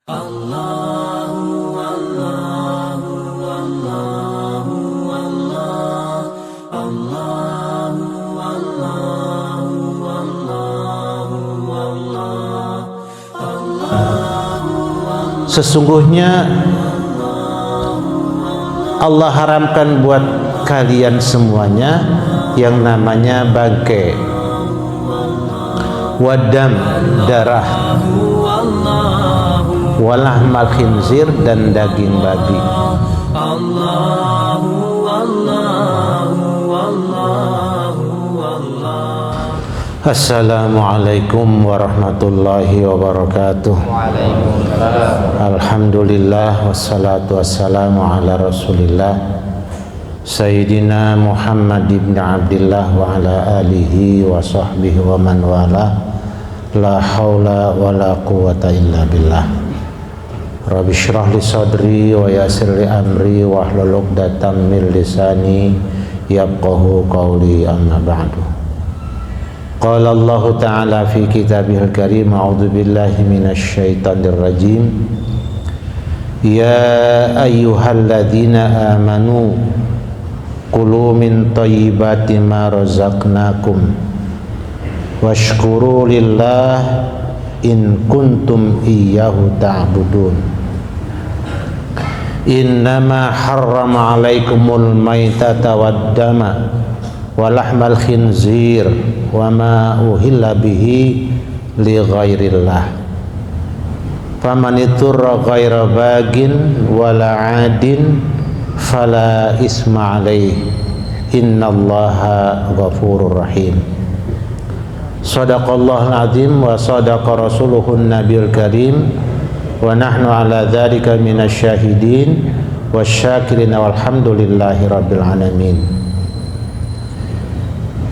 Allahu Allahu Allahu Allah Allahu Allahu Allahu Allah. Sesungguhnya Allah haramkan buat kalian semuanya yang namanya bangkai, wadam, darah, walahmal khinzir, dan daging babi. Assalamualaikum warahmatullahi wabarakatuh. Alhamdulillah wassalatu wassalamu ala rasulillah Sayyidina Muhammad ibn Abdillah wa ala alihi wa sahbihi wa man wala. La hawla wa la quwata illa billah. Rabbi syrah li sadri wa yassir li amri wa hlul 'uqdatam min lisani yafqahu qawli, amma ba'du. Qala Allah Ta'ala fi kitabihil karim, a'udzu billahi minasy syaithanir rajim. Ya ayyuhalladzina amanu kulu min thayyibati ma razaqnakum washkuru lillah in kuntum iyyahu ta'budun. Innama harrama 'alaikumul maitata wad-dama wa lahmal khinzir wa ma uhilla bihi li ghairillah faman iturra ghaira bagin wala adin fala isma alaih innallaha ghafurur rahim. Shadaqallahul azim wa sadaqa rasuluhun nabiyul karim wa nahnu ala dzalika minasy syahidin wasyakirin walhamdulillahi rabbil alamin.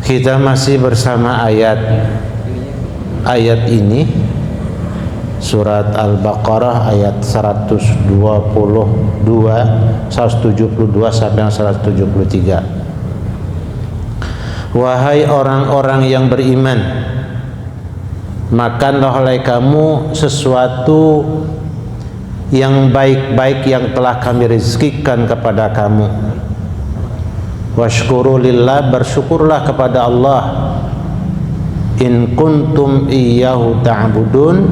Kita masih bersama ayat ini, surat Al-Baqarah ayat 172 sampai 173. Wahai orang-orang yang beriman, makanlah oleh kamu sesuatu yang baik-baik yang telah kami rezekikan kepada kamu. Washkuru lillah, bersyukurlah kepada Allah. In kuntum iyyahu ta'budun,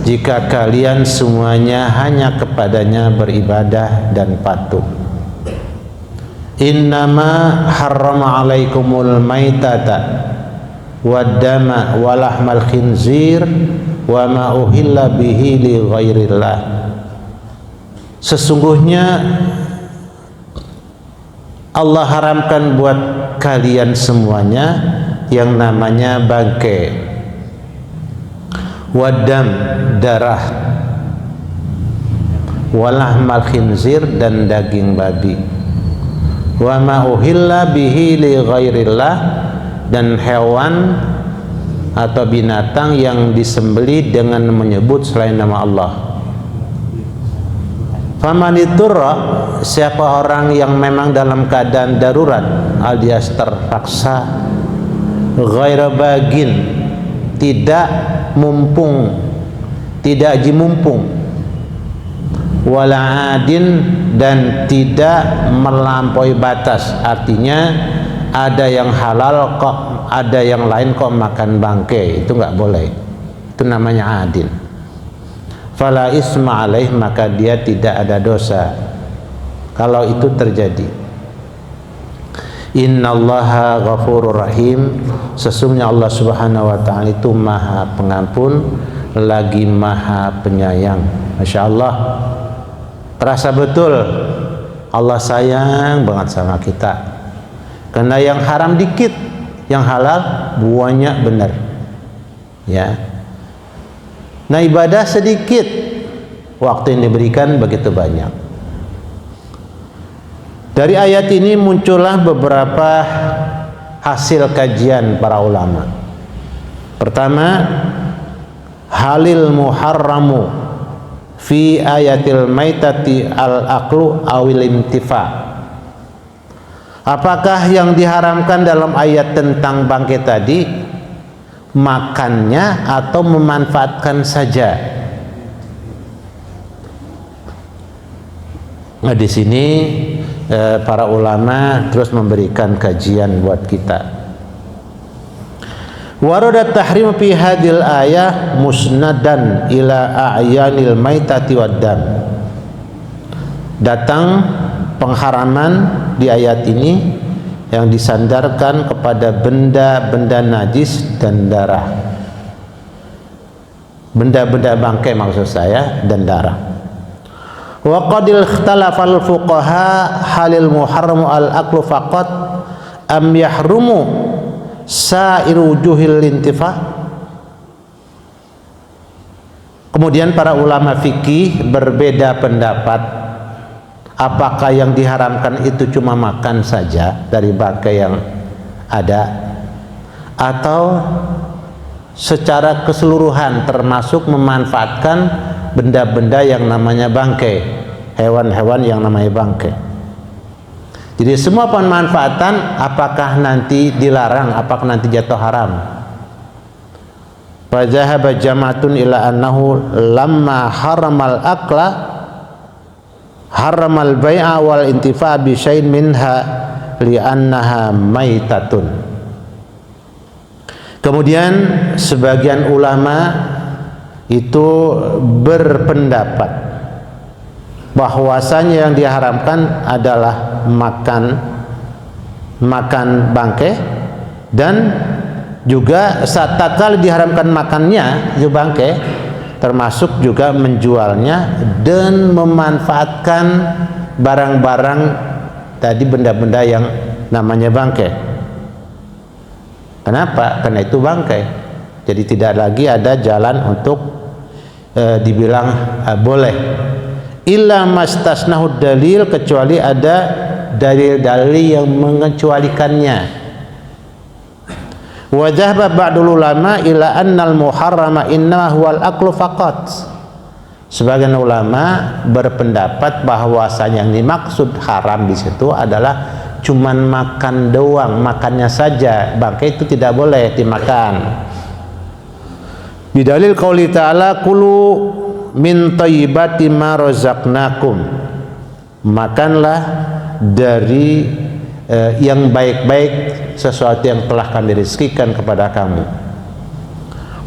jika kalian semuanya hanya kepadanya beribadah dan patuh. Innama harrama 'alaikumul maitata wad-dama wa lahmal khinzir wa ma uhilla bihi li ghairillah. Sesungguhnya Allah haramkan buat kalian semuanya yang namanya bangkai, wadam, darah, walahmal khinzir, dan daging babi, wa ma uhilla bihi li ghairillah, dan hewan atau binatang yang disembelih dengan menyebut selain nama Allah. Faman iturra, siapa orang yang memang dalam keadaan darurat alias terpaksa, ghaira bagin, tidak haji mumpung, wala adin, dan tidak melampaui batas. Artinya ada yang halal kok, ada yang lain kok makan bangkai, itu nggak boleh, itu namanya adin. Fala isma alaih, maka dia tidak ada dosa kalau itu terjadi. Innallaha ghafurur rahim, sesungguhnya Allah Subhanahu wa ta'ala itu maha pengampun lagi maha penyayang. Masya Allah, terasa betul Allah sayang banget sama kita, karena yang haram dikit, yang halal banyak, benar ya. Nah, ibadah sedikit, waktu yang diberikan begitu banyak. Dari ayat ini muncullah beberapa hasil kajian para ulama. Pertama, halil muharramu fi ayatil maitati al-aqlu awil intifa. Apakah yang diharamkan dalam ayat tentang bangkai tadi makannya atau memanfaatkan saja? Nah, di sini para ulama terus memberikan kajian buat kita. Warada tahrim fi hadil ayah musnadan ila a'yanil maitati waddam. Datang pengharaman di ayat ini yang disandarkan kepada benda-benda najis dan darah. Benda-benda bangkai maksud saya, dan darah. Wa qadil ikhtalafal fuqaha halil muharramu al aklu faqat am yahrumu sa'iru wujuhil intifa. Kemudian para ulama fikih berbeda pendapat, apakah yang diharamkan itu cuma makan saja dari bangkai yang ada, atau secara keseluruhan termasuk memanfaatkan benda-benda yang namanya bangkai, hewan-hewan yang namanya bangkai. Jadi semua pemanfaatan apakah nanti dilarang, apakah nanti jatuh haram? Fa dhahaba jama'atun ila annahu lamma haramal akla haramal bai'a wal intifa' bi syai'in minha li'annaha maitatun. Kemudian sebagian ulama itu berpendapat bahwasanya yang diharamkan adalah makan bangkai, dan juga saat tatkala diharamkan makannya itu bangkai, termasuk juga menjualnya dan memanfaatkan barang-barang tadi, benda-benda yang namanya bangkai. Kenapa? Karena itu bangkai, jadi tidak lagi ada jalan untuk dibilang boleh. Illa mastasnahu dalil, kecuali ada dalil-dalil yang mengecualikannya. Wa dhahaba ba'dul ulama ila annal muharrama inna huwal aklu faqat. Sebagian ulama berpendapat bahwasanya yang dimaksud haram di situ adalah cuman makan doang, makannya saja. Bangkai itu tidak boleh dimakan. Bidalil qauli ta'ala kulu min thayyibati ma razaqnakum, makanlah dari yang baik-baik sesuatu yang telah kami rizkikan kepada kamu.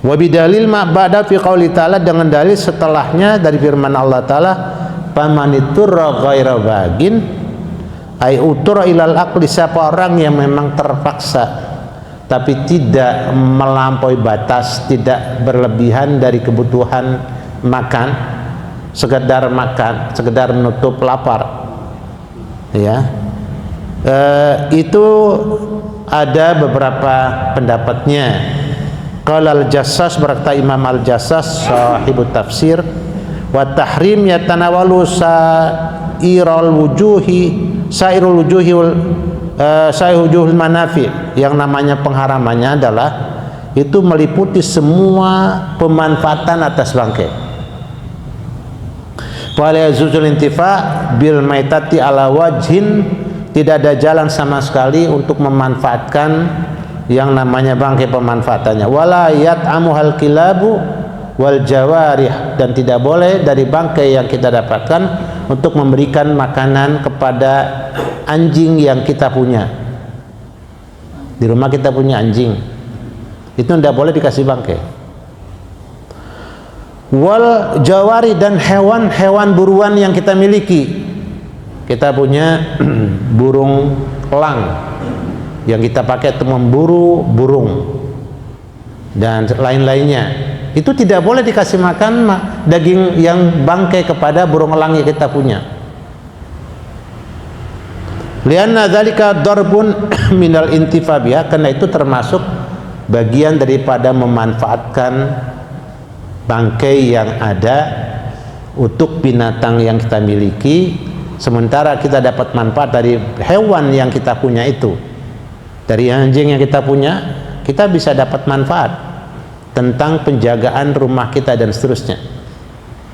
Wa bidalil ma ba'da fi qauli ta'ala, dengan dalil setelahnya dari firman Allah Ta'ala, famaniturra ghaira bagin ay utura ilal aqli, siapa orang yang memang terpaksa tapi tidak melampaui batas, tidak berlebihan dari kebutuhan makan, sekedar makan, sekedar menutup lapar, ya. Itu ada beberapa pendapatnya. Qala al-Jassas, berkata Imam al-Jassas sahibut tafsir, wa tahrim yatanawalu sairul wujuhil manafi, yang namanya pengharamannya adalah itu meliputi semua pemanfaatan atas bangkai. Wala yazuzul intifa' bil maitati ala wajhin, tidak ada jalan sama sekali untuk memanfaatkan yang namanya bangkai pemanfaatannya. Wala yat'amuhal kilabu wal jawarih, dan tidak boleh dari bangkai yang kita dapatkan untuk memberikan makanan kepada anjing yang kita punya. Di rumah kita punya anjing, itu tidak boleh dikasih bangkai. Wal jawari, dan hewan-hewan buruan yang kita miliki. Kita punya burung elang yang kita pakai untuk memburu burung dan lain-lainnya, itu tidak boleh dikasih makan daging yang bangkai kepada burung elang yang kita punya. Lianna dzalika darbun minal intifa biha, karena itu termasuk bagian daripada memanfaatkan bangkai yang ada untuk binatang yang kita miliki, sementara kita dapat manfaat dari hewan yang kita punya itu. Dari anjing yang kita punya, kita bisa dapat manfaat tentang penjagaan rumah kita dan seterusnya.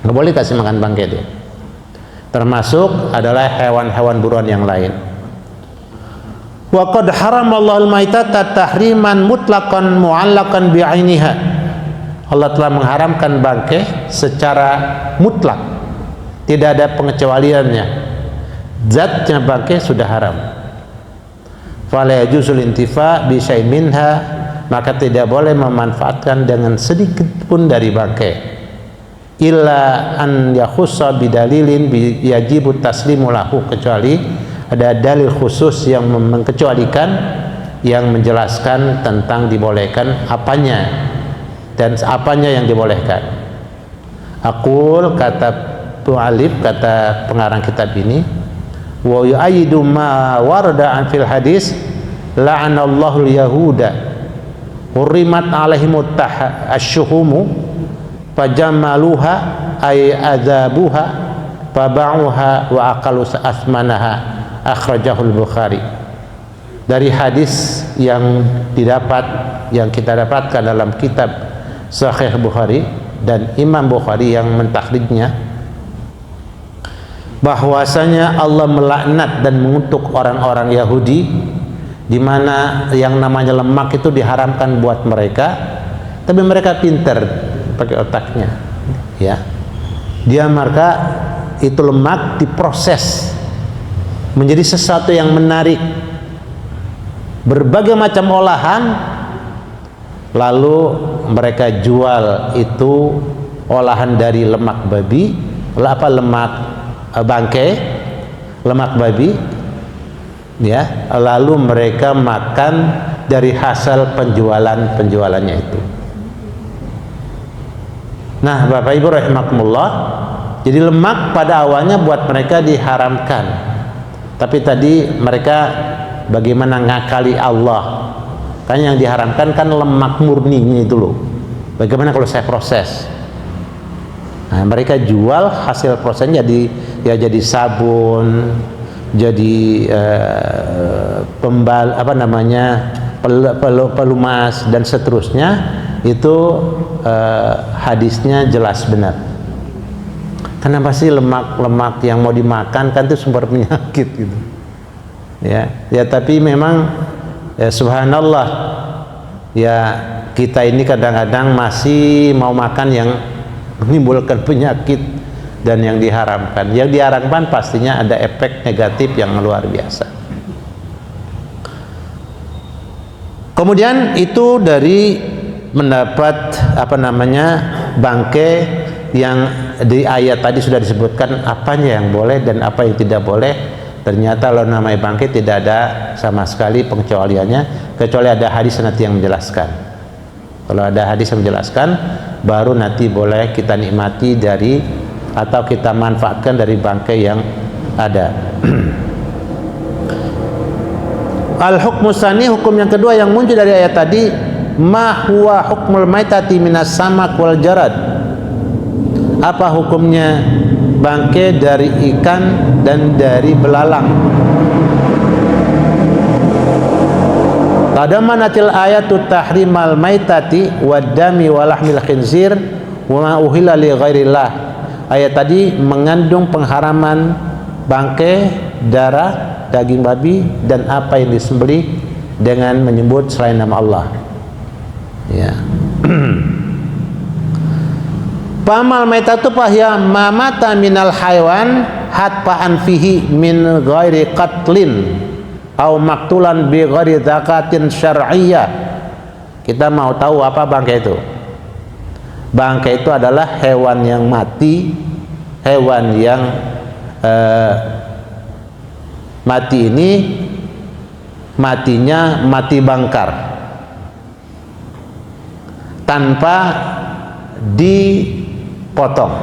Nggak boleh kasih makan bangkai dia. Termasuk adalah hewan-hewan buruan yang lain. Wa qad haramallahu al-maitata tahriman mutlaqan mu'allaqan bi'ainiha. Allah telah mengharamkan bangkai secara mutlak, tidak ada pengecualiannya. zatnya bangkai sudah haram. Fala yajuzul intifa bi syai'in minha, maka tidak boleh memanfaatkan dengan sedikit pun dari bangkai. Illa an yakhussa bidalilin yajibu taslimu lahu, kecuali ada dalil khusus yang mengecualikan, yang menjelaskan tentang dibolehkan apanya dan apanya yang dibolehkan. Aqul, kata Tu'alib, kata pengarang kitab ini, wa yu'ayyidu ma warada an fil hadis la'anallahu al-yahuda hurrimat alaihimut ashuhumu fajamaluha ay adzabuha faba'uha wa aqalu asmanaha, akhrajahul Bukhari. Dari hadis yang kita dapatkan dalam kitab Sahih Bukhari, dan Imam Bukhari yang mentakhrijnya, bahwasanya Allah melaknat dan mengutuk orang-orang Yahudi di mana yang namanya lemak itu diharamkan buat mereka, tapi mereka pintar pakai otaknya, ya. Dia maka itu lemak diproses menjadi sesuatu yang menarik, berbagai macam olahan, lalu mereka jual itu olahan dari lemak babi, lemak bangkai, lemak babi, ya, lalu mereka makan dari hasil penjualannya itu. Nah, Bapak Ibu rahimakumullah, jadi lemak pada awalnya buat mereka diharamkan, tapi tadi mereka bagaimana ngakali Allah, kan yang diharamkan kan lemak murninya itu loh. Bagaimana kalau saya proses? Nah, mereka jual hasil prosesnya jadi sabun, jadi pelumas dan seterusnya. Itu hadisnya jelas benar. Kenapa sih lemak yang mau dimakan kan itu sumber penyakit gitu. Ya, tapi memang ya subhanallah, ya kita ini kadang-kadang masih mau makan yang menimbulkan penyakit dan yang diharamkan. Yang diharamkan pastinya ada efek negatif yang luar biasa. Kemudian itu dari mendapat bangkai yang di ayat tadi sudah disebutkan apanya yang boleh dan apa yang tidak boleh. Ternyata kalau namanya bangkai tidak ada sama sekali pengecualiannya, kecuali ada hadis nanti yang menjelaskan. Kalau ada hadis yang menjelaskan, baru nanti boleh kita nikmati dari atau kita manfaatkan dari bangkai yang ada. Al-hukmu tsani, hukum yang kedua yang muncul dari ayat tadi, ma huwa hukmul maitati minas samak wal jarad. Apa hukumnya bangkai dari ikan dan dari belalang? Tadamanatil ayatu tahrimal maitati waddami walahmil khinzir wa ma uhilla li ghairillah. Ayat tadi mengandung pengharaman bangkai, darah, daging babi dan apa yang disembelih dengan menyebut selain nama Allah. Ya. Pamal maitatu fahya mamata minal haywan hatfa'an fihi min ghairi qatlin au maktulan bi ghairi zakatin syar'iyyah. Kita mau tahu apa bangkai itu? Bangkai itu adalah hewan yang mati, hewan yang mati ini matinya mati bangkar tanpa dipotong,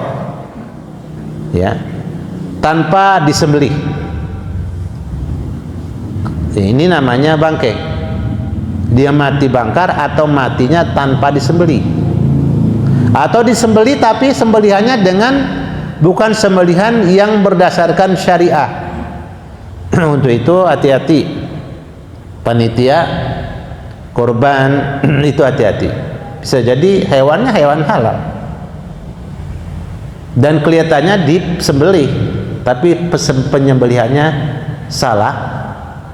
ya, tanpa disembelih. Ini namanya bangkai. Dia mati bangkar atau matinya tanpa disembelih, atau disembelih tapi sembelihannya dengan bukan sembelihan yang berdasarkan syariah. Untuk itu hati-hati panitia korban itu hati-hati. Bisa jadi hewannya hewan halal dan kelihatannya disembelih tapi penyembelihannya salah.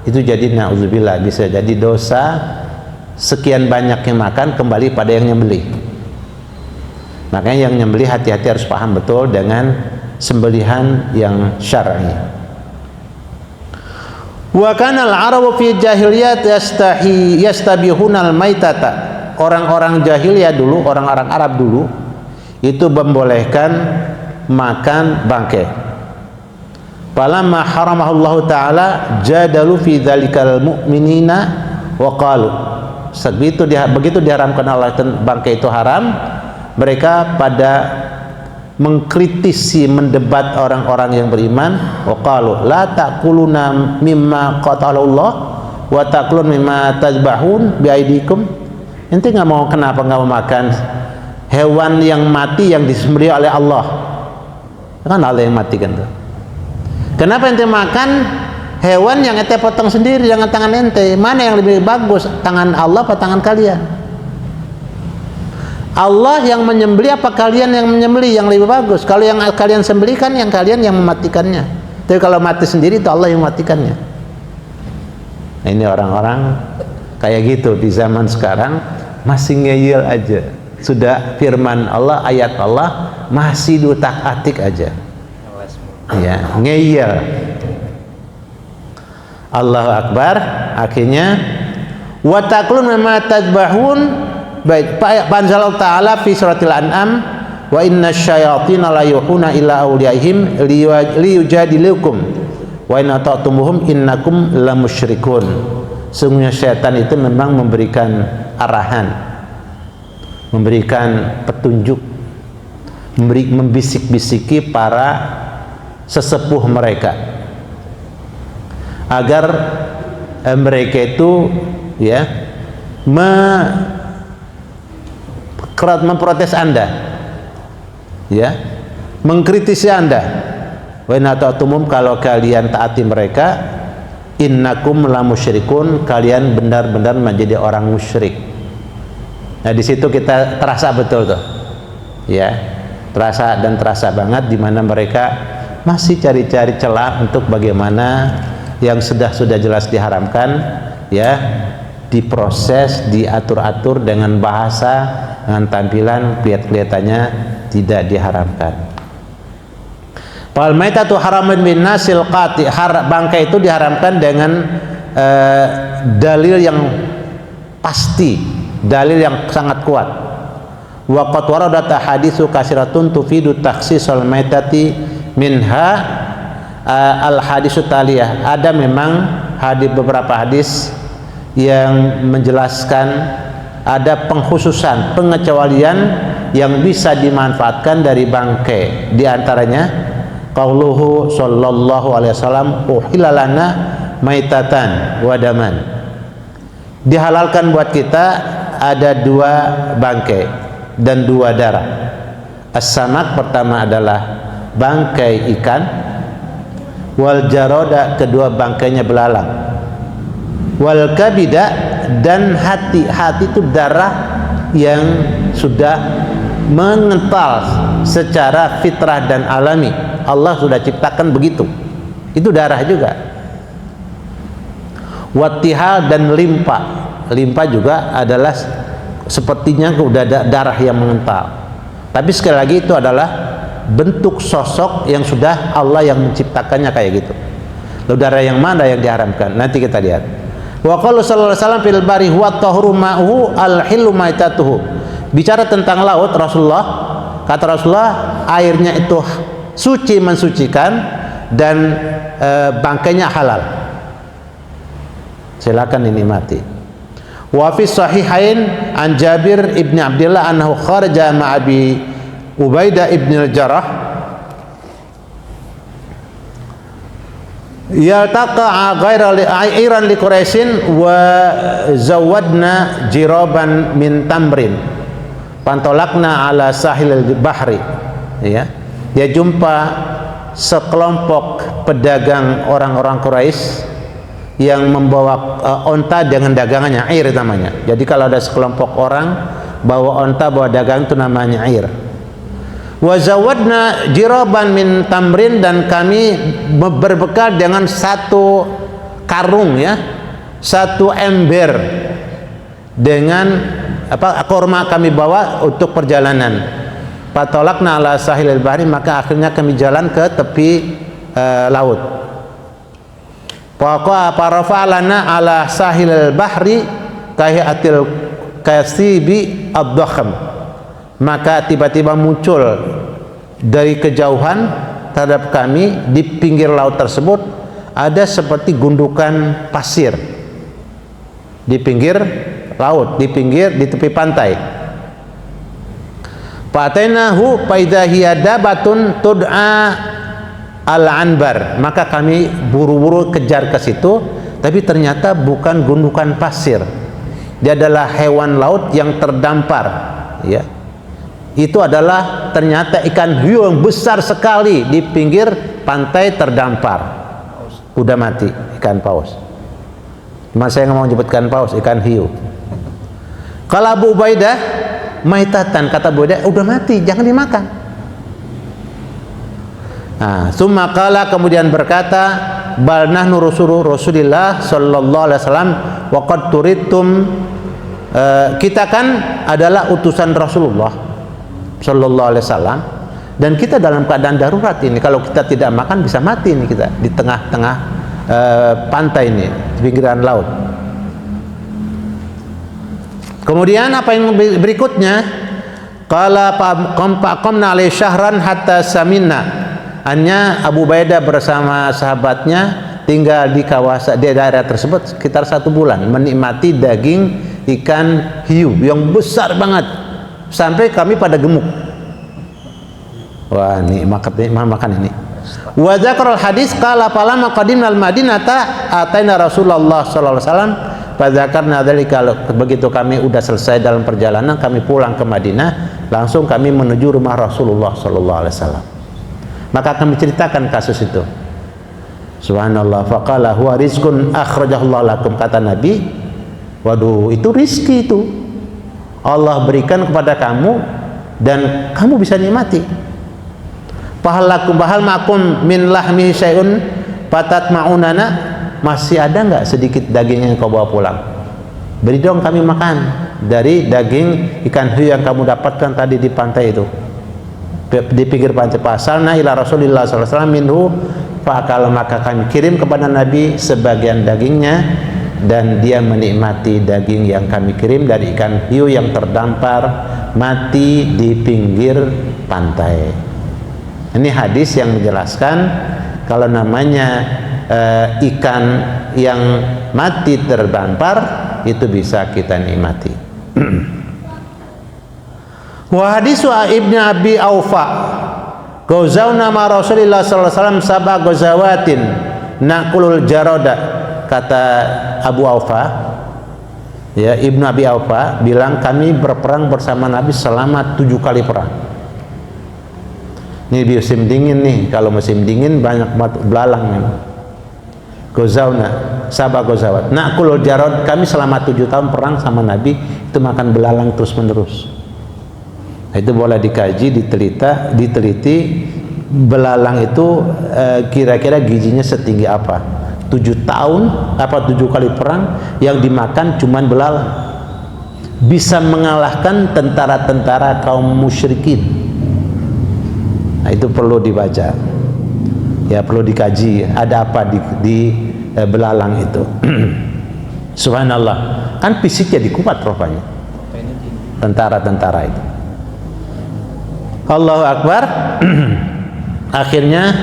Itu jadi na'udzubillah, bisa jadi dosa sekian banyak yang makan kembali pada yang nyembelih. Makanya yang nyembelih hati-hati, harus paham betul dengan sembelihan yang syar'i. Wa kana al-arabu fi jahiliyat yastabihuna al-maitata. Orang-orang jahiliyah dulu, orang-orang Arab dulu itu membolehkan makan bangkai. Falamma haramahullahu taala jadalu fi dzalikal mu'minina wa qalu. Begitu diharamkan Allah bangkai itu haram, mereka pada mengkritisi, mendebat orang-orang yang beriman. Wa qalu la ta'kuluna mimma qatalallahu wa ta'kulun mimma tazbahun biaidikum. Ente kenapa nggak mau makan hewan yang mati yang disembelih oleh Allah? Kan Allah yang matikan tuh. Kenapa ente makan hewan yang ente potong sendiri dengan tangan ente? Mana yang lebih bagus, tangan Allah atau tangan kalian? Allah yang menyembelih apa kalian yang menyembelih yang lebih bagus? Kalau yang kalian sembelihkan, yang kalian yang mematikannya. Tapi kalau mati sendiri itu Allah yang mematikannya. Nah, ini orang-orang kayak gitu di zaman sekarang masih ngeyel aja. Sudah firman Allah, ayat Allah masih diutak-atik aja. Ya, ngeyel. Allahu Akbar. Akhirnya wa taqulun mimma tadbahun. Baik, panjal ta'ala fi suratil an'am wa inna syayatina la yuhuna ila awliyaihim liyujadilukum wa inna ta'tumuhum innakum la musyrikun. Sungguhnya syaitan itu memang memberikan arahan, memberikan petunjuk, membisik-bisiki para sesepuh mereka agar mereka itu ya memprotes Anda, ya, mengkritisi Anda. Wa inna ta'tumum, kalau kalian taati mereka, innakum la musyrikun, kalian benar-benar menjadi orang musyrik. Nah, di situ kita terasa betul tuh, ya, terasa banget di mana mereka masih cari-cari celah untuk bagaimana yang sudah jelas diharamkan, ya, diproses, diatur-atur dengan bahasa, dengan tampilan kelihatannya tidak diharamkan. Fal maitatu haramun bin nasil qati, bangkai itu diharamkan dengan dalil yang pasti, dalil yang sangat kuat. Wa qad waradat haditsu katsiratun tufidu takhsisal maitati minha al hadisu taliyah. Ada memang beberapa hadis yang menjelaskan ada pengkhususan, pengecualian yang bisa dimanfaatkan dari bangkai. Di antaranya qauluhu sallallahu alaihi wasallam uhilla lana maitatan wa daman. Dihalalkan buat kita ada 2 bangkai dan 2 darah. As-samak pertama adalah bangkai ikan, wal jaroda kedua bangkainya belalang, wal kabida dan hati itu darah yang sudah mengental secara fitrah dan alami. Allah sudah ciptakan begitu, itu darah juga. Wattihal dan limpa juga adalah sepertinya udah darah yang mengental, tapi sekali lagi itu adalah bentuk sosok yang sudah Allah yang menciptakannya kayak gitu. Lalu darah yang mana yang diharamkan? Nanti kita lihat. Wa qala sallallahu alaihi wasallam fil bari huwa tahuru ma'uhu al-hillu maitatuhu. Bicara tentang laut, kata Rasulullah, airnya itu suci, mensucikan, dan bangkainya halal. Silakan dinikmati. Wa fi sahihain an Jabir ibn Abdullah annahu kharaja ma'abi Ubaidah ibn al-Jarrah yaltaqa ghairan li Quraisyin wa zawadna jiraban min tamrin pantolakna ala sahil al-bahri. Ya, dia jumpa sekelompok pedagang orang-orang Quraisy yang membawa onta dengan dagangannya, air namanya. Jadi kalau ada sekelompok orang bawa onta, bawa dagang, itu namanya air. Wa zawadna jiraban min tamrin, dan kami berbekal dengan 1 karung, ya, 1 ember dengan korma kami bawa untuk perjalanan. Patolakna ala sahilil bahri, maka akhirnya kami jalan ke tepi laut. Pokoknya parafa'alana ala sahil bahri kahiatil kasibi ad-dakham. Maka tiba-tiba muncul dari kejauhan terhadap kami di pinggir laut tersebut ada seperti gundukan pasir di pinggir laut, di tepi pantai. Fatainahu faidha hiya dabatun tud'a al-anbar. Maka kami buru-buru kejar ke situ, tapi ternyata bukan gundukan pasir. Dia adalah hewan laut yang terdampar, ya. Itu adalah ternyata ikan hiu yang besar sekali di pinggir pantai terdampar. Udah mati, ikan paus. Cuma saya nggak mau menyebutkan paus, ikan hiu. Kalau Abu Ubaidah, maitatan, kata Abu Ubaidah, udah mati, jangan dimakan. Nah, summa qala, kemudian berkata, bal nahnu Rasulillah sallallahu alaihi wasallam wa qad turidtum, kita kan adalah utusan Rasulullah sallallahu alaihi wasallam, dan kita dalam keadaan darurat ini. Kalau kita tidak makan bisa mati ini, kita di tengah-tengah pantai ini, di pinggiran laut. Kemudian apa yang berikutnya? Qala faqamna alaihi syahran hatta saminna. Hanya Abu Ubaidah bersama sahabatnya tinggal di kawasan di daerah tersebut sekitar 1 bulan, menikmati daging ikan hiu yang besar banget sampai kami pada gemuk. Wah, ini makan ini. Wa dzakarul hadis qala falamma qadimna al-madinata ataina Rasulullah sallallahu alaihi wasallam fa dzakarna dzalika. Begitu kami udah selesai dalam perjalanan, kami pulang ke Madinah, langsung kami menuju rumah Rasulullah sallallahu alaihi wasallam. Maka kami ceritakan kasus itu. Subhanallah, faqala huwa rizqun akhrajahu Allah lakum, kata Nabi, waduh, itu rizki itu Allah berikan kepada kamu dan kamu bisa nikmati. Bahal makum min lahmi syai'un patat ma'unana, masih ada nggak sedikit daging yang kau bawa pulang? Beri dong kami makan dari daging ikan hiu yang kamu dapatkan tadi di pantai itu, di pinggir pantai. Pasalna ila Rasulillah sallallahu alaihi wasallam minhu, kalau maka kami kirim kepada Nabi sebagian dagingnya, dan dia menikmati daging yang kami kirim dari ikan hiu yang terdampar mati di pinggir pantai. Ini hadis yang menjelaskan kalau namanya ikan yang mati terdampar itu bisa kita nikmati. Wa hadisu Ibnu Abi Aufa, Ghazauna ma Rasulillah sallallahu alaihi wasallam sab'a ghazawatin naqulul jarada. Kata Abu Aufa, ya, Ibnu Abi Aufa bilang kami berperang bersama Nabi selama 7 kali perang. Ini di musim dingin nih, kalau musim dingin banyak belalang memang. Ghazauna sab'a ghazawat naqulul jarad, kami selama 7 tahun perang sama Nabi itu makan belalang terus menerus. Itu boleh dikaji, diteliti belalang itu kira-kira gizinya setinggi apa. 7 kali perang yang dimakan cuman belalang, bisa mengalahkan tentara-tentara kaum musyrikin. Nah, itu perlu dibaca, ya, perlu dikaji ada apa di belalang itu. Subhanallah, kan fisiknya dikuat rupanya tentara-tentara itu. Allahu Akbar. Akhirnya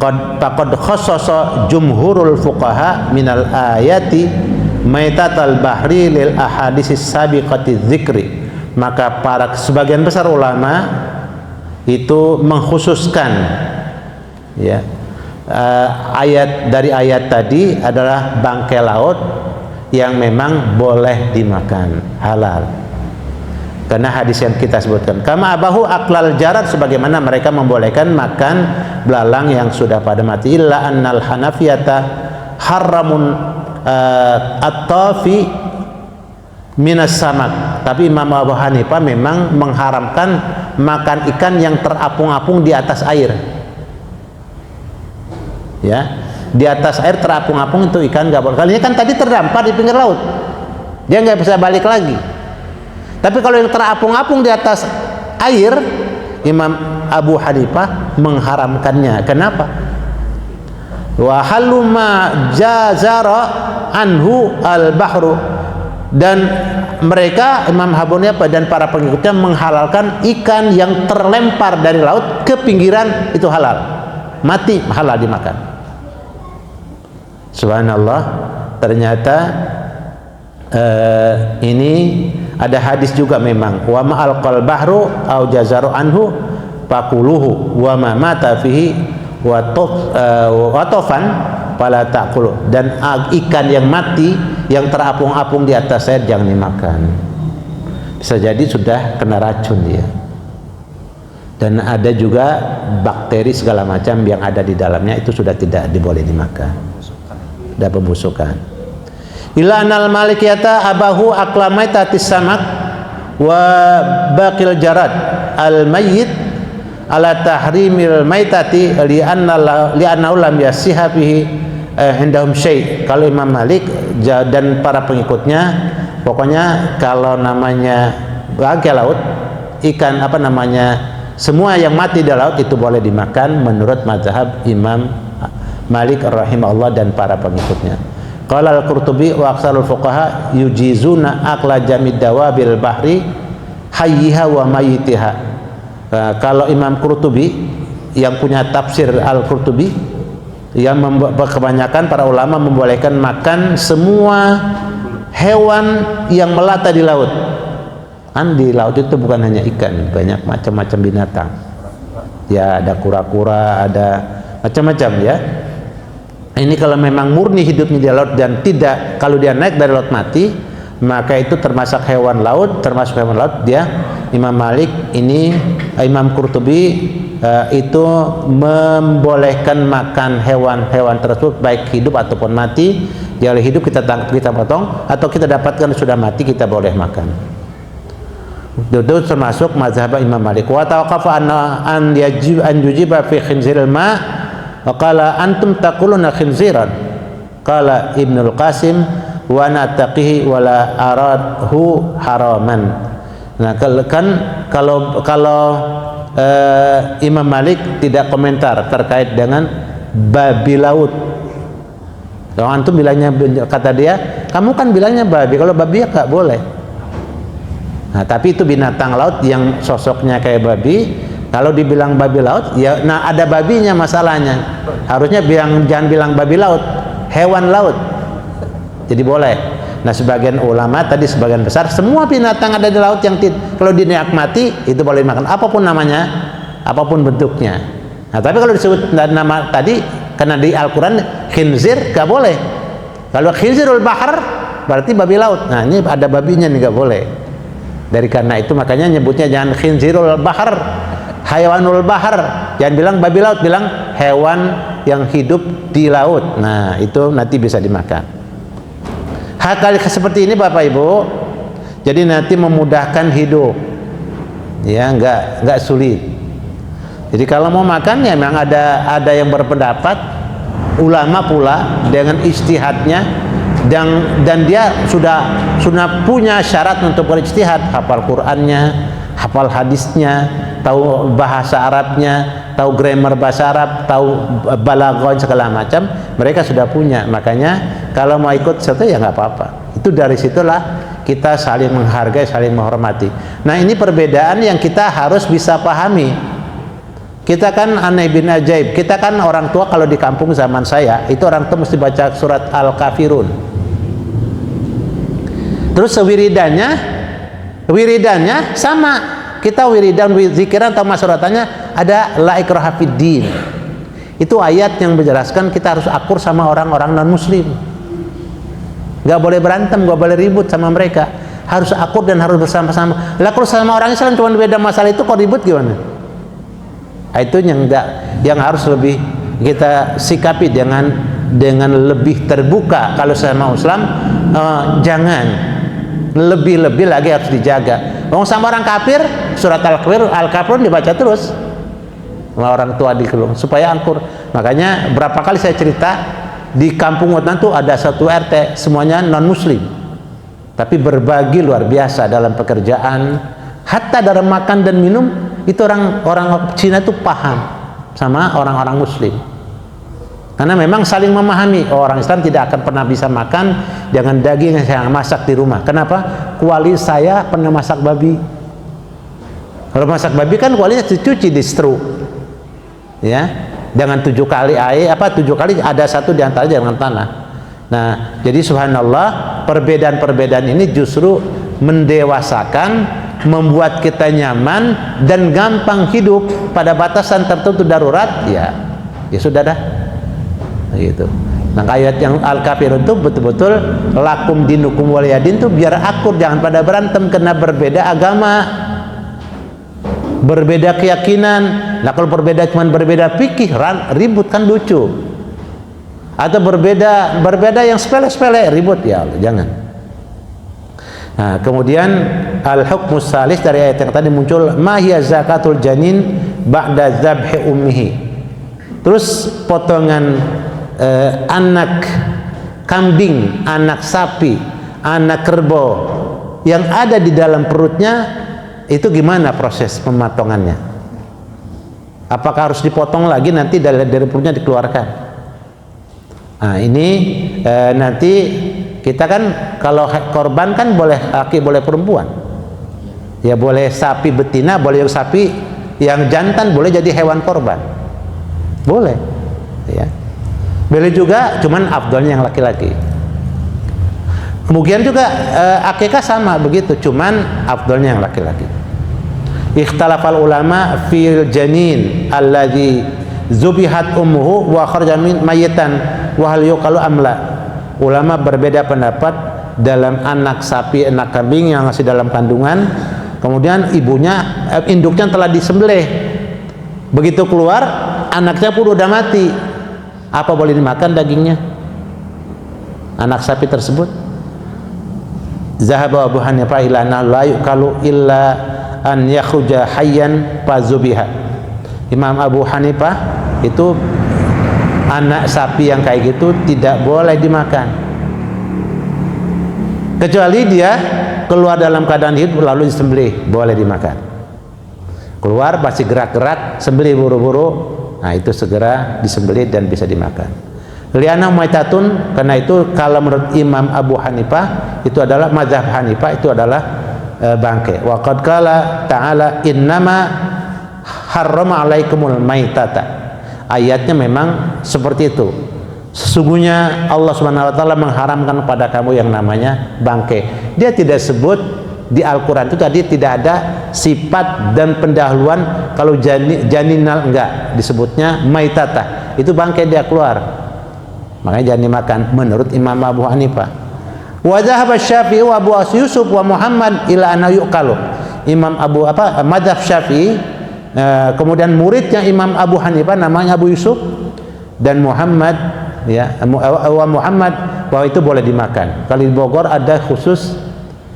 qad khassasa jumhurul fuqaha minal ayati maitatal bahri lil ahadisis sabiqati dzikri. Maka para sebagian besar ulama itu mengkhususkan, ya, ayat tadi adalah bangkai laut yang memang boleh dimakan, halal. Karena hadis yang kita sebutkan, kama abahu aklal jarad, sebagaimana mereka membolehkan makan belalang yang sudah pada mati. Illa annal hanafiyata haramun at-tafi minas samak. Tapi Imam Abu Hanifah memang mengharamkan makan ikan yang terapung-apung di atas air. Ya, di atas air terapung-apung itu ikan nggak boleh. Kali ini kan tadi terdampar di pinggir laut, dia nggak bisa balik lagi. Tapi kalau yang terapung-apung di atas air, Imam Abu Hanifah mengharamkannya. Kenapa? wa haluma jazara anhu al-bahru, dan mereka Imam Habuni dan para pengikutnya menghalalkan ikan yang terlempar dari laut ke pinggiran, itu halal, mati halal dimakan. Subhanallah, ternyata ini ada hadis juga memang, wa ma alqal bahru au jazaru anhu fakuluhu wa ma mata fihi wa tofan fala taqulu, dan ikan yang mati yang terapung-apung di atas air jangan dimakan, bisa jadi sudah kena racun dia, dan ada juga bakteri segala macam yang ada di dalamnya, itu sudah tidak diboleh dimakan, sudah pembusukan. Ila anal malikiyata abahu aklamaitatis samak wa baqil jarad al mayyit ala tahrimil maitati li'annahu lam yasiha bihi indahum syai'. Kalau Imam Malik dan para pengikutnya, pokoknya kalau namanya bangkai laut, ikan apa namanya, semua yang mati di laut itu boleh dimakan menurut mazhab Imam Malik rahimahullah dan para pengikutnya. Qala al-Qurtubi wa aksarul fuqaha yujizuna akla jamid dawabil bahri hayyiha wa mayyitiha. Kalau Imam Qurtubi yang punya tafsir Al-Qurtubi, yang kebanyakan para ulama membolehkan makan semua hewan yang melata di laut. Kan di laut itu bukan hanya ikan, banyak macam-macam binatang. Ya, ada kura-kura, ada macam-macam ya. Ini kalau memang murni hidupnya di laut dan tidak, kalau dia naik dari laut mati, maka itu termasuk hewan laut, dia Imam Malik ini, Imam Qurtubi itu membolehkan makan hewan-hewan tersebut baik hidup ataupun mati. Dia hidup kita tangkap, kita potong, atau kita dapatkan sudah mati kita boleh makan. Itu termasuk mazhab Imam Malik. Wa tawaqafa an yujiba fi khinziril ma' wa qala antum taquluna khinziran, qala Ibnul Qasim wa nataqihi wala aradhu haraman. Nah, kalau Imam Malik tidak komentar terkait dengan babi laut. Kalau antum bilangnya, kata dia, kamu kan bilangnya babi, kalau babi ya nggak boleh. Nah, tapi itu binatang laut yang sosoknya kayak babi. Kalau dibilang babi laut, ya, nah ada babinya masalahnya. Harusnya jangan bilang babi laut, hewan laut. Jadi boleh. Nah, sebagian ulama tadi, sebagian besar, semua binatang ada di laut yang kalau dinikmati itu boleh dimakan, apapun namanya, apapun bentuknya. Nah, tapi kalau disebut nama tadi, karena di Al-Quran khinzir gak boleh. Kalau khinzirul bahar berarti babi laut. Nah, ini ada babinya nih, gak boleh. Dari karena itu makanya nyebutnya jangan khinzirul bahar, hayawanul bahar. Jangan bilang babi laut, bilang hewan yang hidup di laut. Nah, itu nanti bisa dimakan. Hal seperti ini Bapak Ibu, jadi nanti memudahkan hidup, ya, nggak sulit. Jadi kalau mau makan ya memang ada yang berpendapat, ulama pula dengan ijtihadnya, dan dia sudah punya syarat untuk berijtihad, hafal Qur'annya, hafal hadisnya, tahu bahasa Arabnya, tahu grammar bahasa Arab, tahu balaghah segala macam, mereka sudah punya. Makanya kalau mau ikut serta ya nggak apa-apa. Itu dari situlah kita saling menghargai, saling menghormati. Nah, ini perbedaan yang kita harus bisa pahami. Kita kan aneh bin ajaib. Kita kan orang tua, kalau di kampung zaman saya itu orang tua mesti baca surat Al-Kafirun. Terus wiridannya sama. Kita wiridan, zikiran atau masuratannya ada la ikraha fid din. Itu ayat yang menjelaskan kita harus akur sama orang-orang non muslim. Gak boleh berantem, gak boleh ribut sama mereka. Harus akur dan harus bersama-sama. Lah kalau sama orang Islam cuma beda masalah itu, kok ribut gimana? Itu yang harus lebih kita sikapi dengan lebih terbuka. Kalau sama Islam jangan, lebih lagi harus dijaga. Sama orang kafir, surat Al-Kafirun dibaca terus sama orang tua di kelung supaya angkur. Makanya berapa kali saya cerita di kampung Wetan tuh ada satu RT semuanya non muslim, tapi berbagi luar biasa dalam pekerjaan, hatta dalam makan dan minum itu orang Cina tuh paham sama orang-orang muslim. Karena memang saling memahami. Orang Islam tidak akan pernah bisa makan dengan daging yang saya masak di rumah. Kenapa? Kuali saya pernah masak babi. Kalau masak babi kan kualinya dicuci, di stru, ya, dengan 7 kali air, 7 kali ada satu di antaranya dengan tanah. Nah, jadi subhanallah, perbedaan-perbedaan ini justru mendewasakan, membuat kita nyaman dan gampang hidup pada batasan tertentu darurat. Ya sudah dah, gitu. Nah, ayat yang Al-Kafirun itu betul-betul lakum dinukum waliyadin tuh biar akur, jangan pada berantem karena berbeda agama, berbeda keyakinan. Nah, kalau cuman berbeda fikih, ribut kan lucu. Atau berbeda yang sepele-sepele, ribut, ya Allah, jangan. Nah, kemudian al-hukmus salis dari ayat yang tadi muncul, ma hiya zakatul janin ba'da dzabhi ummihi. Terus potongan anak kambing, anak sapi, anak kerbau yang ada di dalam perutnya, itu gimana proses pematongannya? Apakah harus dipotong lagi nanti dari perutnya dikeluarkan? Nah, ini nanti kita kan kalau korban kan boleh laki boleh perempuan, ya boleh sapi betina, boleh sapi yang jantan, boleh jadi hewan korban, boleh, ya. Boleh juga, cuman afdalnya yang laki-laki. Kemudian juga akikah sama begitu, cuman afdalnya yang laki-laki. Ikhtalafal ulama fil janin alladzi zubihat ummuhu wa kharaja min mayitan wa hal yuqalu amla. Ulama berbeda pendapat dalam anak sapi, anak kambing yang masih dalam kandungan, kemudian ibunya, induknya telah disembelih. Begitu keluar, anaknya pun udah mati. Apa boleh dimakan dagingnya? Anak sapi tersebut. Zahaba Abu Hanifah ila anna la yuqalu illa an yakhruja hayyan fazubiha. Imam Abu Hanifah itu anak sapi yang kayak gitu tidak boleh dimakan, kecuali dia keluar dalam keadaan hidup lalu disembelih, boleh dimakan. Keluar masih gerak-gerak, sembelih buru-buru, nah itu segera disembelih dan bisa dimakan. Liana maitatun, karena itu kalau menurut Imam Abu Hanifah itu adalah mazhab Hanifah, itu adalah bangkai. Wa qad qala ta'ala innama harrama alaikumul maitata. Ayatnya memang seperti itu. Sesungguhnya Allah Subhanahu wa taala mengharamkan kepada kamu yang namanya bangkai. Dia tidak sebut di Al-Qur'an itu tadi, tidak ada sifat dan pendahuluan kalau janinal, enggak, disebutnya maitata. Itu bangkai dia keluar. Makanya jangan dimakan menurut Imam Abu Hanifah. Wa dzahaba Syafi'i wa Abu Yusuf wa Muhammad ila anna yuqalu. Imam Abu mazhab Syafi'i, kemudian muridnya Imam Abu Hanifah namanya Abu Yusuf dan Muhammad, ya, wa Muhammad, bahwa itu boleh dimakan. Kalau di Bogor ada khusus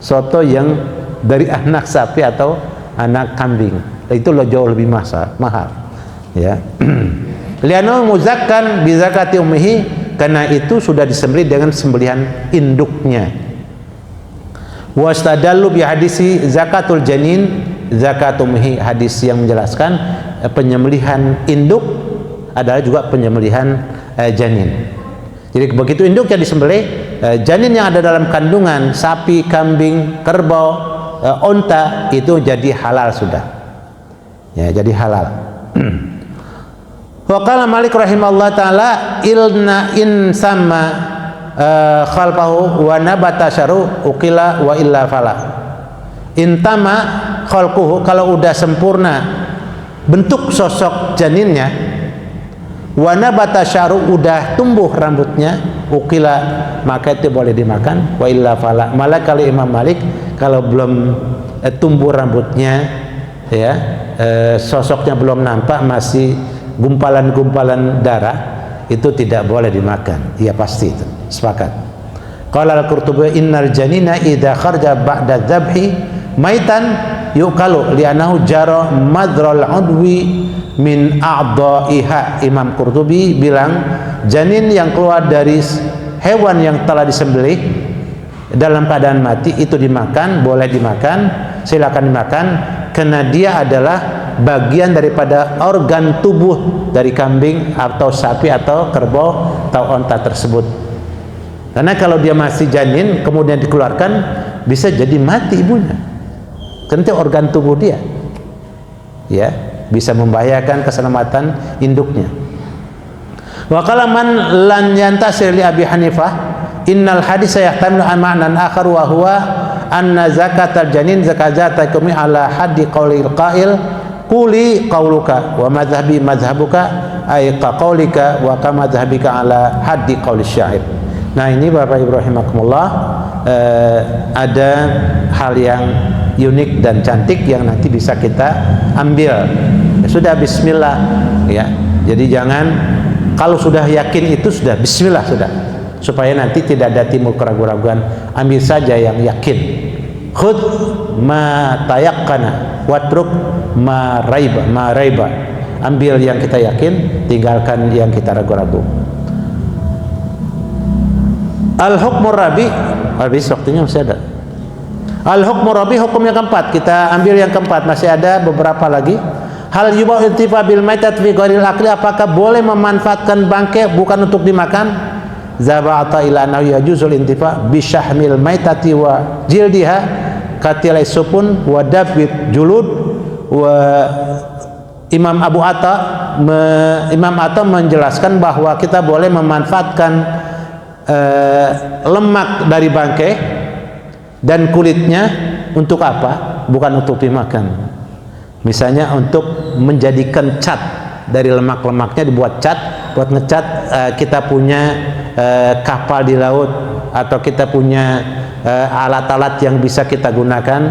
soto yang dari anak sapi atau anak kambing, itu jauh lebih mahal, ya. Lianu muzakkan bi zakati ummihi, karena itu sudah disembelih dengan sembelihan induknya. Wastadallu bi hadisi zakatul janin zakatumhi, hadis yang menjelaskan penyembelihan induk adalah juga penyembelihan janin. Jadi begitu induknya disembelih, janin yang ada dalam kandungan sapi, kambing, kerbau, onta itu jadi halal sudah. Ya, jadi halal. Wa qala Malik rahimahullah taala ilna in sama khalfahu wa nabata syaru uqila wa illa fala. Intama khalquhu, kalau udah sempurna bentuk sosok janinnya, wa nabata syaru, udah tumbuh rambutnya, ukila, maka itu boleh dimakan, wa illa fala. Malah kalau Imam Malik, kalau belum tumbuh rambutnya, ya, sosoknya belum nampak, masih gumpalan-gumpalan darah, itu tidak boleh dimakan. Ya pasti itu, sepakat. Qala al-Qurtubi innal janina idza kharaja ba'da dzabhi maitan yuqalu li'annahu jara madral udwi min a'dha'iha. Imam Qurtubi bilang janin yang keluar dari hewan yang telah disembelih dalam keadaan mati itu dimakan, boleh dimakan, silakan dimakan, karena dia adalah bagian daripada organ tubuh dari kambing atau sapi atau kerbau atau onta tersebut. Karena kalau dia masih janin kemudian dikeluarkan, bisa jadi mati ibunya. Karena organ tubuh dia, ya, bisa membahayakan keselamatan induknya. Wa qala man lan yantasir li Abi Hanifah, innal hadis yahtamilu an ma'nan akhar wa huwa anna zakatal janin zakatakum ala haddi qaulil qail quli qauluka wa madhhabi madhhabuka ay ka qaulika wa kama madhhabika ala haddi qaulis syair. Nah, ini Bapak Ibu rahimakumullah, ada hal yang unik dan cantik yang nanti bisa kita ambil. Ya, sudah bismillah, ya. Jadi jangan, kalau sudah yakin itu sudah bismillah sudah, supaya nanti tidak ada timbul keraguan-keraguan. Ambil saja yang yakin. Khudh ma tayaqqana watruk ma raiba. Ambil yang kita yakin, tinggalkan yang kita ragu-ragu. Al-hukmur rabi, habis waktunya masih ada. Al-hukmur rabi, hukum yang keempat. Kita ambil yang keempat, masih ada beberapa lagi. Hal yubah intifa bil maitat fi ghairil akli, apakah boleh memanfaatkan bangkai bukan untuk dimakan? Zabata ila annahu yajuzul intifa bi syahmil maitati wa jildiha katilai supun wa dabit julud wa Imam Atta menjelaskan bahwa kita boleh memanfaatkan lemak dari bangkai dan kulitnya untuk apa? Bukan untuk dimakan. Misalnya untuk menjadikan cat, dari lemak-lemaknya dibuat cat, buat ngecat. Kita punya kapal di laut, atau kita punya alat-alat yang bisa kita gunakan,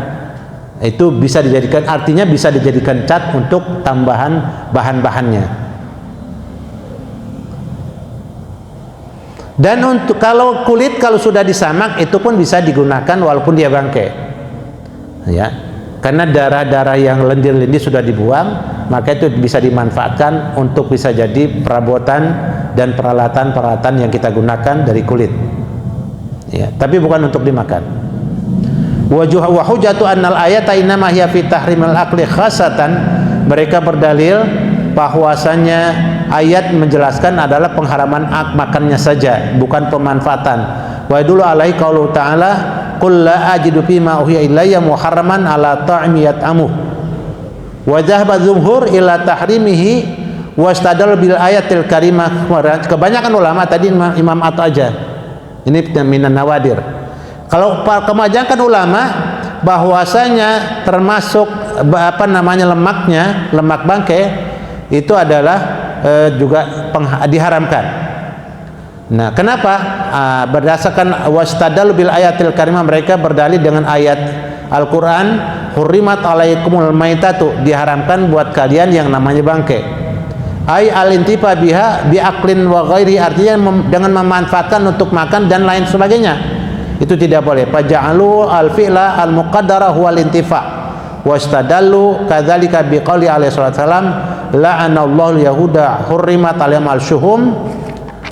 itu bisa dijadikan, artinya bisa dijadikan cat untuk tambahan bahan-bahannya. Dan untuk kalau kulit, kalau sudah disamak, itu pun bisa digunakan walaupun dia bangkai, ya, karena darah-darah yang lendir-lendir sudah dibuang, maka itu bisa dimanfaatkan untuk bisa jadi perabotan dan peralatan-peralatan yang kita gunakan dari kulit, ya, tapi bukan untuk dimakan. Wa hujjatu annal ayata innama hiya fi tahrimil akli khasatan, mereka berdalil bahwasanya ayat menjelaskan adalah pengharaman makannya saja, bukan pemanfaatan. Wa dulu alaihi qaulu ta'ala qul la ajidu fima uhiya ilayya muharraman ala ta'imi yat'amuh wa dhahaba dzumhur ila tahrimihi wastadal bil ayatil karimah. Kebanyakan ulama, tadi Imam Atta aja, ini minan nawadir. Kalau kebanyakan ulama bahwasanya termasuk lemaknya, lemak bangkai itu adalah juga diharamkan. Nah, kenapa? Berdasarkan wastadal bil ayatil karimah, mereka berdalil dengan ayat Al-Quran, hurrimat alaikumul maitatu, diharamkan buat kalian yang namanya bangkai. Ai al-intifa biha biaklin wa ghairi, artinya dengan memanfaatkan untuk makan dan lain sebagainya, itu tidak boleh. Faja'alu al-fi'la al-muqaddara huwal intifa wastadallu kadzalika biqauli alaihi salatu wasalam la'anallahu yahuda hurrimat alaihim al-syuhum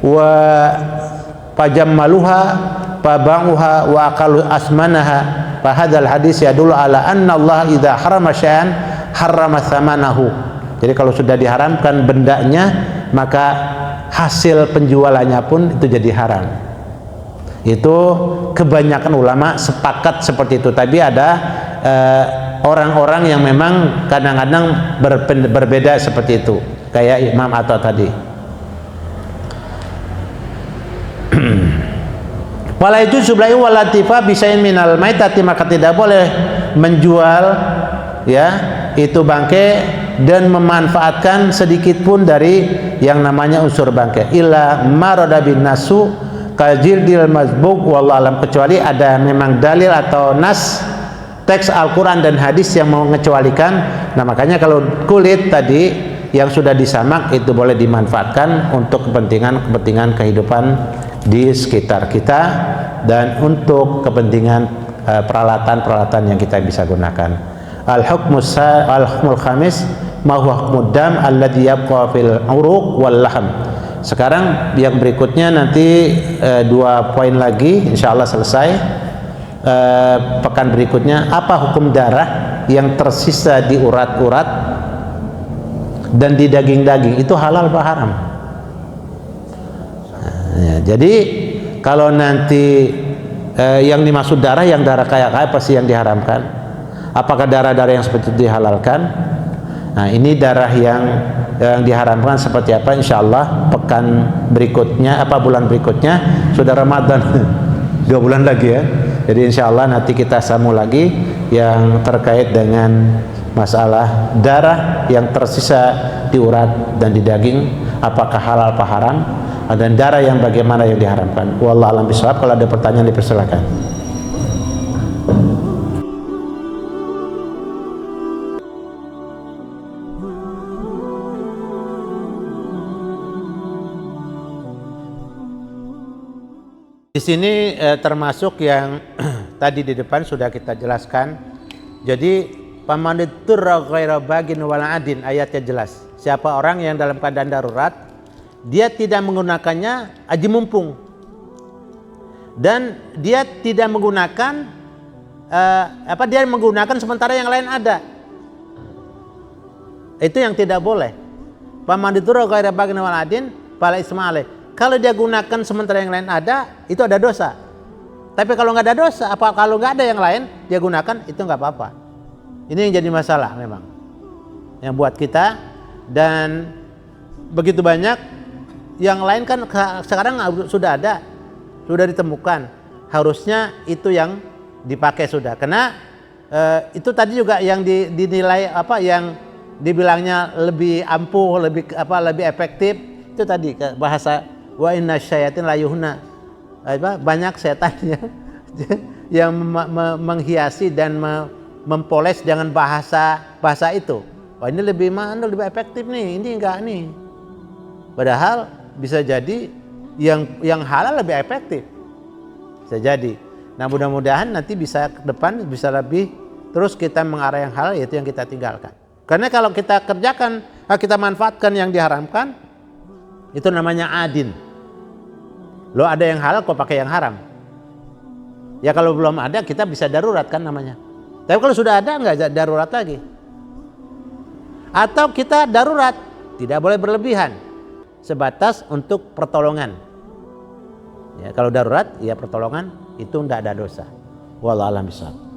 wa pajammaluha paba'uha wa aqalu asmanaha. Fa hadzal hadis yadullu ala anna Allah idza harama syai'an harrama tsamanahu. Jadi kalau sudah diharamkan bendanya, maka hasil penjualannya pun itu jadi haram. Itu kebanyakan ulama sepakat seperti itu. Tapi ada orang-orang yang memang kadang-kadang berbeda seperti itu, kayak Imam Atta tadi. Wala itu sublai walatifa bisain minal maitati, maka tidak boleh menjual, ya, itu bangkai dan memanfaatkan sedikit pun dari yang namanya unsur bangkai, illa marada bin nasu kajildil mazbuk wallahu alam, kecuali ada memang dalil atau nas teks Al-Quran dan hadis yang mengecualikan. Nah, makanya kalau kulit tadi yang sudah disamak itu boleh dimanfaatkan untuk kepentingan kehidupan di sekitar kita dan untuk kepentingan peralatan-peralatan yang kita bisa gunakan. Al-hukmul khamis ma huwa hukmud dam alladhi yabqa fil uruq wal lahm. Sekarang yang berikutnya nanti 2 poin lagi insyaallah selesai. Pekan berikutnya, apa hukum darah yang tersisa di urat-urat dan di daging-daging itu halal apa haram? Ya, jadi kalau nanti yang dimaksud darah, yang darah kayak apa sih yang diharamkan? Apakah darah-darah yang seperti itu dihalalkan? Nah, ini darah yang diharamkan seperti apa? Insya Allah pekan berikutnya, bulan berikutnya sudah Ramadan. 2 bulan lagi ya. Jadi insya Allah nanti kita sambung lagi yang terkait dengan masalah darah yang tersisa di urat dan di daging, apakah halal apa haram, dan darah yang bagaimana yang diharamkan. Wallahu a'lam bishawab. Kalau ada pertanyaan dipersilakan. Di sini termasuk yang tadi di depan sudah kita jelaskan. Jadi pamanitturra ghaira bagin wala adin, ayatnya jelas. Siapa orang yang dalam keadaan darurat, dia tidak menggunakannya aji mumpung, dan dia tidak menggunakan dia menggunakan sementara yang lain ada. Itu yang tidak boleh. Pamanitturra ghaira bagin wala adin fala isma alaih. Kalau dia gunakan sementara yang lain ada, itu ada dosa. Tapi kalau nggak ada dosa, kalau nggak ada yang lain dia gunakan, itu nggak apa-apa. Ini yang jadi masalah memang, yang buat kita. Dan begitu banyak yang lain kan sekarang sudah ada, sudah ditemukan. Harusnya itu yang dipakai sudah. Karena itu tadi juga yang dinilai yang dibilangnya lebih ampuh, lebih efektif. Itu tadi bahasa wa inna syayatin la yuhna, banyak setan yang menghiasi dan mempoles dengan bahasa itu. Wah, ini lebih efektif nih, ini enggak nih. Padahal bisa jadi yang halal lebih efektif. Bisa jadi. Nah, mudah-mudahan nanti bisa ke depan bisa lebih terus kita mengarah yang halal, yaitu yang kita tinggalkan. Karena kalau kita kerjakan, kita manfaatkan yang diharamkan, itu namanya adin. Lo ada yang halal kok pakai yang haram. Ya kalau belum ada kita bisa darurat kan namanya. Tapi kalau sudah ada enggak darurat lagi. Atau kita darurat, tidak boleh berlebihan. Sebatas untuk pertolongan. Ya, kalau darurat ya pertolongan itu enggak ada dosa. Wallahu a'lam bishawab.